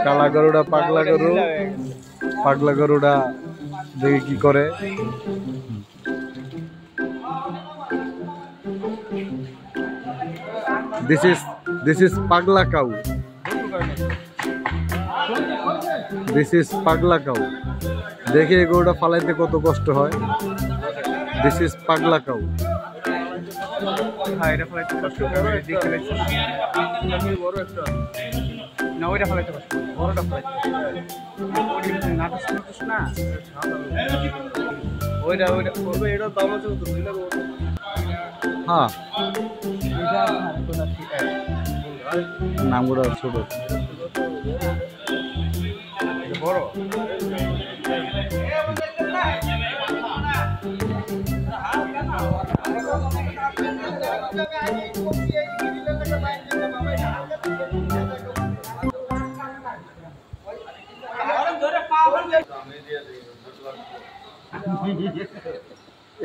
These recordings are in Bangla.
কালা গরুটা পাগলা গরুটা দেখি কি করে। This is পাগলা কাউ। This is পাগলা কাউ। দেখে এই গরুটা ফালাইতে কত কষ্ট হয়। This is পাগলা কাউ। এটা ফলাইতে কষ্ট হবে, দেখতে লাগছে বড় একটা না, ওইটা ফলাইতে কষ্ট, বড়টা ফলাইতে নাটক না, ওইটা করবে, এটা দাম আছে তো বুঝলে। হ্যাঁ নামগুলো ছোট বড়।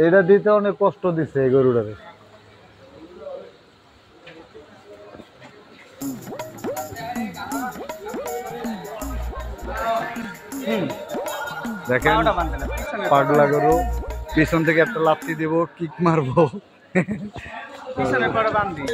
এটা দিতে অনেক কষ্ট দিচ্ছে এই গরুটারে। দেখেন পাগলা গরু, পিছন থেকে একটা লাথি দিব, কিক মারবো, পিছনে পড়ে বান্ধি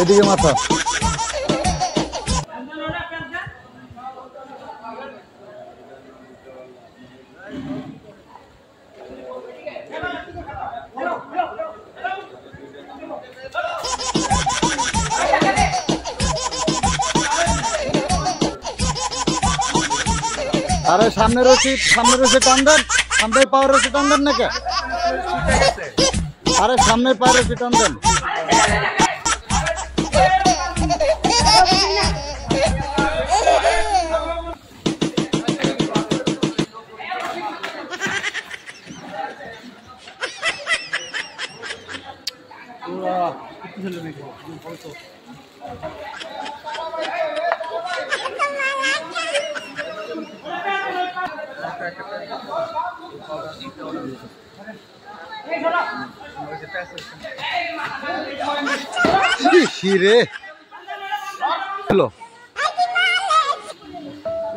এদিকে মাথা। আরে সামনে রশি টান দেন, সামনে পাওয়ার রশি টান দেন নাকি? আরে সামনে পাওয়ার রশি টান দেন।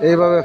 এইভাবে